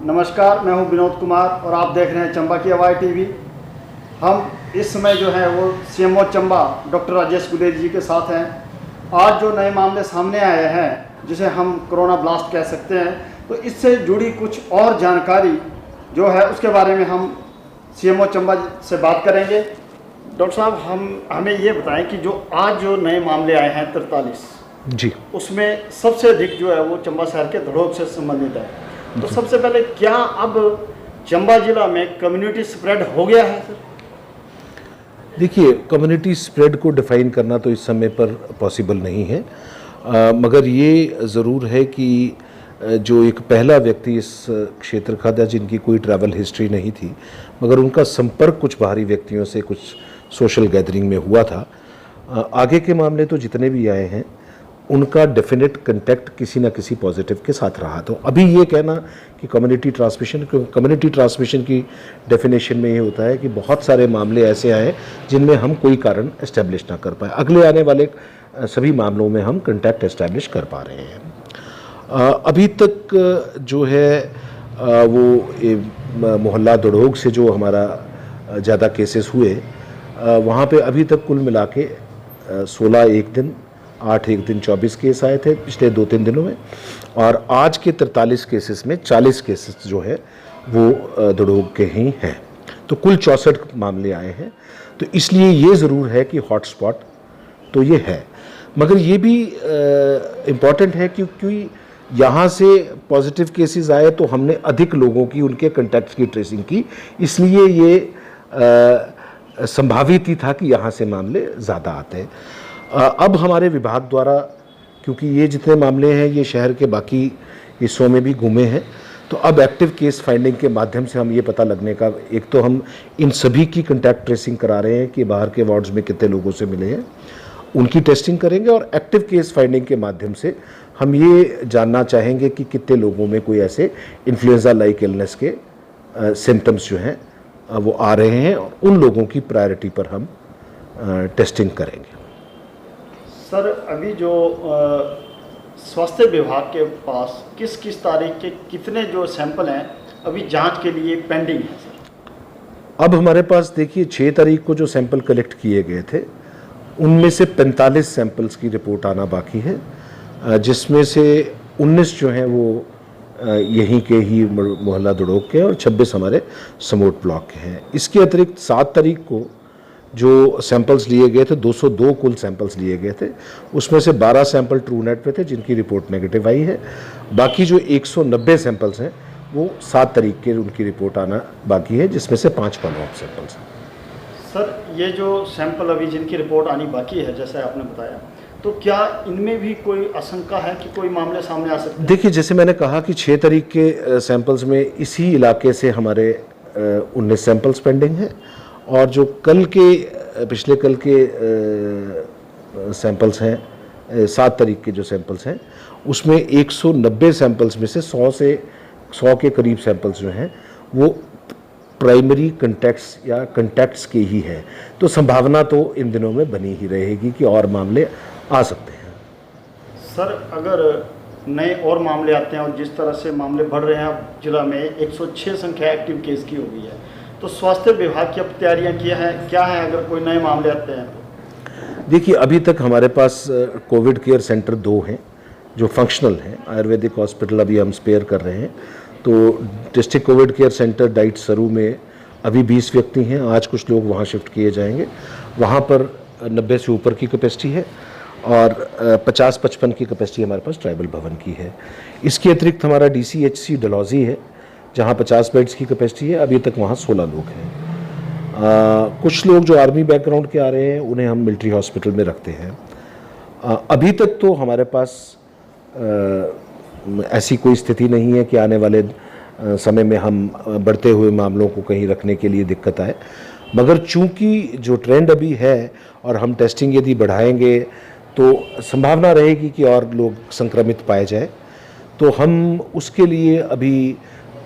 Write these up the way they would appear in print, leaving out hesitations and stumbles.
नमस्कार, मैं हूं विनोद कुमार और आप देख रहे हैं चंबा की आवाज़ टीवी। हम इस समय जो है वो सीएमओ चंबा डॉक्टर राजेश गुलेरी जी के साथ हैं। आज जो नए मामले सामने आए हैं जिसे हम कोरोना ब्लास्ट कह सकते हैं, तो इससे जुड़ी कुछ और जानकारी जो है उसके बारे में हम सीएमओ चंबा से बात करेंगे। डॉक्टर साहब, हमें ये बताएं कि जो आज जो नए मामले आए हैं 43 जी, उसमें सबसे अधिक जो है वो चंबा शहर के धड़ोक से संबंधित है। तो सबसे पहले क्या अब चंबा जिला में कम्युनिटी स्प्रेड हो गया है सर? देखिए, कम्युनिटी स्प्रेड को डिफाइन करना तो इस समय पर पॉसिबल नहीं है, मगर ये ज़रूर है कि जो एक पहला व्यक्ति इस क्षेत्र का था जिनकी कोई ट्रैवल हिस्ट्री नहीं थी, मगर उनका संपर्क कुछ बाहरी व्यक्तियों से कुछ सोशल गैदरिंग में हुआ था। आगे के मामले तो जितने भी आए हैं उनका डेफिनेट कंटैक्ट किसी ना किसी पॉजिटिव के साथ रहा। तो अभी ये कहना कि कम्युनिटी ट्रांसमिशन की डेफिनेशन में ये होता है कि बहुत सारे मामले ऐसे आए जिनमें हम कोई कारण एस्टेब्लिश ना कर पाए। अगले आने वाले सभी मामलों में हम कंटैक्ट एस्टेब्लिश कर पा रहे हैं। अभी तक जो है वो मोहल्ला दड़ोग से जो हमारा ज़्यादा केसेस हुए, वहाँ पे अभी तक कुल मिला के 16 एक दिन, 8 एक दिन 24 केस आए थे पिछले 2-3 दिनों में, और आज के 43 केसेस में 40 केसेस जो है वो दड़ोग के ही हैं। तो कुल 64 मामले आए हैं। तो इसलिए ये ज़रूर है कि हॉटस्पॉट तो ये है, मगर ये भी इम्पॉर्टेंट है क्योंकि यहाँ से पॉजिटिव केसेस आए तो हमने अधिक लोगों की उनके कंटैक्ट्स की ट्रेसिंग की, इसलिए ये संभावित ही था कि यहाँ से मामले ज़्यादा आते हैं। अब हमारे विभाग द्वारा, क्योंकि ये जितने मामले हैं ये शहर के बाकी हिस्सों में भी घूमे हैं, तो अब एक्टिव केस फाइंडिंग के माध्यम से हम ये पता लगने का, एक तो हम इन सभी की कंटैक्ट ट्रेसिंग करा रहे हैं कि बाहर के वार्ड्स में कितने लोगों से मिले हैं, उनकी टेस्टिंग करेंगे, और एक्टिव केस फाइंडिंग के माध्यम से हम ये जानना चाहेंगे कि कितने लोगों में कोई ऐसे इन्फ्लुएंजा लाइक इलनेस के सिम्टम्स जो हैं वो आ रहे हैं, और उन लोगों की प्रायोरिटी पर हम टेस्टिंग करेंगे। सर, अभी जो स्वास्थ्य विभाग के पास किस किस तारीख के कितने जो सैंपल हैं अभी जांच के लिए पेंडिंग है सर? अब हमारे पास देखिए 6 तारीख को जो सैंपल कलेक्ट किए गए थे उनमें से 45 सैंपल्स की रिपोर्ट आना बाकी है, जिसमें से 19 जो हैं वो यहीं के ही मोहल्ला दड़ोग के हैं और 26 हमारे समोट ब्लॉक के हैं। इसके अतिरिक्त 7 तारीख को जो सैंपल्स लिए गए थे, 202 कुल सैंपल्स लिए गए थे, उसमें से 12 सैंपल ट्रू नेट पे थे जिनकी रिपोर्ट नेगेटिव आई है। बाकी जो 190 सैंपल्स हैं वो 7 तारीख के उनकी रिपोर्ट आना बाकी है, जिसमें से 5 फॉलोअप सैंपल्स हैं। सर, ये जो सैंपल अभी जिनकी रिपोर्ट आनी बाकी है, जैसे आपने बताया, तो क्या इनमें भी कोई आशंका है कि कोई मामले सामने आ सकते हैं? देखिए, जैसे मैंने कहा कि 6 तारीख के सैंपल्स में इसी इलाके से हमारे 19 सैंपल्स पेंडिंग हैं, और जो पिछले कल के सैंपल्स हैं, 7 तारीख के जो सैंपल्स हैं, उसमें 190 सैंपल्स में से 100 के करीब सैंपल्स जो हैं वो प्राइमरी कंटैक्ट्स या कंटैक्ट्स के ही हैं। तो संभावना तो इन दिनों में बनी ही रहेगी कि और मामले आ सकते हैं। सर, अगर नए और मामले आते हैं और जिस तरह से मामले बढ़ रहे हैं, अब जिला में 106 संख्या एक्टिव केस की हो गई है, तो स्वास्थ्य विभाग की अब तैयारियां क्या है अगर कोई नए मामले आते हैं तो? देखिए, अभी तक हमारे पास कोविड केयर सेंटर 2 हैं जो फंक्शनल हैं। आयुर्वेदिक हॉस्पिटल अभी हम स्पेयर कर रहे हैं, तो district Covid care centre diet सरू में अभी 20 व्यक्ति हैं। आज कुछ लोग वहाँ शिफ्ट किए जाएंगे। वहाँ पर 90 से ऊपर की कैपेसिटी है, और 50-55 की कैपेसिटी हमारे पास ट्राइबल भवन की है। इसके अतिरिक्त हमारा DCHC डलहौजी है जहाँ 50 बेड्स की कैपेसिटी है। अभी तक वहाँ 16 लोग हैं। कुछ लोग जो आर्मी बैकग्राउंड के आ रहे हैं उन्हें हम मिलिट्री हॉस्पिटल में रखते हैं। अभी तक तो हमारे पास ऐसी कोई स्थिति नहीं है कि आने वाले समय में हम बढ़ते हुए मामलों को कहीं रखने के लिए दिक्कत आए, मगर चूंकि जो ट्रेंड अभी है और हम टेस्टिंग यदि बढ़ाएंगे तो संभावना रहेगी कि और लोग संक्रमित पाए जाए। तो हम उसके लिए अभी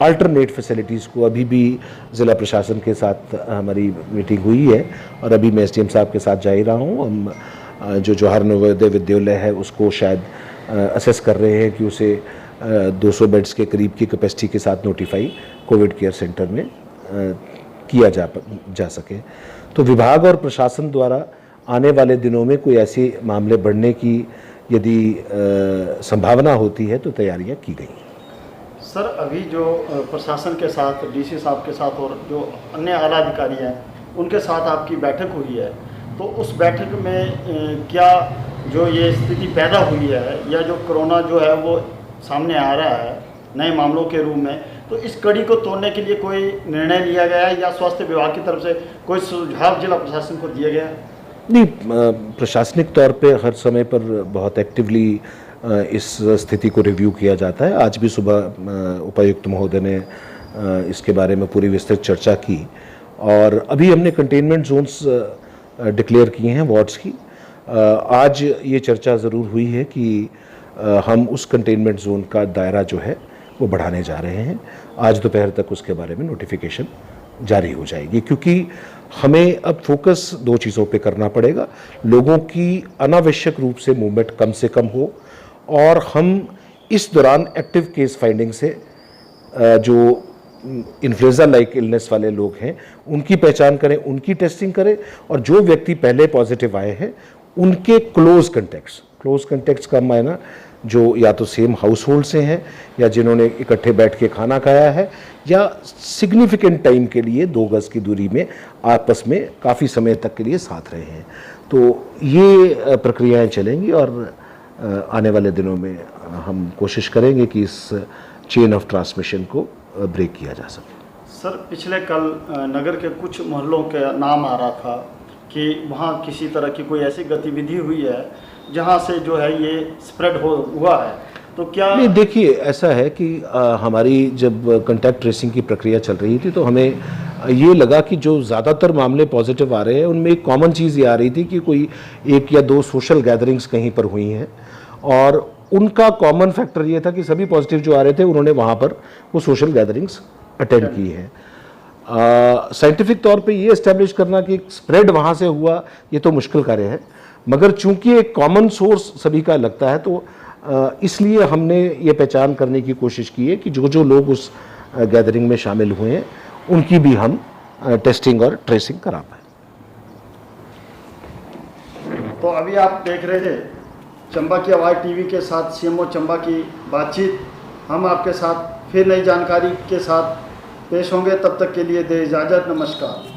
अल्टरनेट फैसिलिटीज़ को, अभी भी ज़िला प्रशासन के साथ हमारी मीटिंग हुई है और अभी मैं SDM साहब के साथ जा ही रहा हूँ। हम जो जवाहर नवोदय विद्यालय है उसको शायद असेस कर रहे हैं कि उसे 200 बेड्स के करीब की कैपेसिटी के साथ नोटिफाई कोविड केयर सेंटर में किया जा सके। तो विभाग और प्रशासन द्वारा आने वाले दिनों में कोई ऐसे मामले बढ़ने की यदि संभावना होती है तो तैयारियां की गई। सर, अभी जो प्रशासन के साथ, डीसी साहब के साथ और जो अन्य आला अधिकारी हैं उनके साथ आपकी बैठक हुई है, तो उस बैठक में क्या जो ये स्थिति पैदा हुई है या जो कोरोना जो है वो सामने आ रहा है नए मामलों के रूप में, तो इस कड़ी को तोड़ने के लिए कोई निर्णय लिया गया है या स्वास्थ्य विभाग की तरफ से कोई सुझाव जिला प्रशासन को दिया गया है? नहीं, प्रशासनिक तौर पे हर समय पर बहुत एक्टिवली इस स्थिति को रिव्यू किया जाता है। आज भी सुबह उपायुक्त महोदय ने इसके बारे में पूरी विस्तृत चर्चा की और अभी हमने कंटेनमेंट जोन्स डिक्लेयर किए हैं वार्ड्स की। आज ये चर्चा ज़रूर हुई है कि हम उस कंटेनमेंट जोन का दायरा जो है वो बढ़ाने जा रहे हैं। आज दोपहर तक उसके बारे में नोटिफिकेशन जारी हो जाएगी, क्योंकि हमें अब फोकस दो चीज़ों पे करना पड़ेगा। लोगों की अनावश्यक रूप से मूवमेंट कम से कम हो और हम इस दौरान एक्टिव केस फाइंडिंग से जो इन्फ्लुएंजा लाइक इलनेस वाले लोग हैं उनकी पहचान करें, उनकी टेस्टिंग करें और जो व्यक्ति पहले पॉजिटिव आए हैं उनके क्लोज कंटेक्ट्स का मायना जो या तो सेम हाउस होल्ड से हैं या जिन्होंने इकट्ठे बैठ के खाना खाया है या सिग्निफिकेंट टाइम के लिए 2 गज की दूरी में आपस में काफ़ी समय तक के लिए साथ रहे हैं। तो ये प्रक्रियाएं चलेंगी और आने वाले दिनों में हम कोशिश करेंगे कि इस चेन ऑफ ट्रांसमिशन को ब्रेक किया जा सके। सर, पिछले कल नगर के कुछ मोहल्लों का नाम आ रहा था कि वहाँ किसी तरह की कोई ऐसी गतिविधि हुई है जहाँ से जो है ये स्प्रेड हुआ है, तो क्या? नहीं, देखिए, ऐसा है कि हमारी जब कॉन्टैक्ट ट्रेसिंग की प्रक्रिया चल रही थी तो हमें ये लगा कि जो ज़्यादातर मामले पॉजिटिव आ रहे हैं उनमें एक कॉमन चीज़ ये आ रही थी कि कोई 1 या 2 सोशल गैदरिंग्स कहीं पर हुई हैं और उनका कॉमन फैक्टर ये था कि सभी पॉजिटिव जो आ रहे थे उन्होंने वहाँ पर वो सोशल गैदरिंग्स अटेंड की हैं। साइंटिफिक तौर पे ये एस्टेब्लिश करना कि स्प्रेड वहाँ से हुआ ये तो मुश्किल कार्य है, मगर चूंकि एक कॉमन सोर्स सभी का लगता है तो इसलिए हमने ये पहचान करने की कोशिश की है कि जो लोग उस गैदरिंग में शामिल हुए हैं उनकी भी हम टेस्टिंग और ट्रेसिंग करा पाए। तो अभी आप देख रहे थे चंबा की आवाज़ टीवी के साथ सीएमओ चंबा की बातचीत। हम आपके साथ फिर नई जानकारी के साथ पेश होंगे, तब तक के लिए दे इजाज़त। नमस्कार।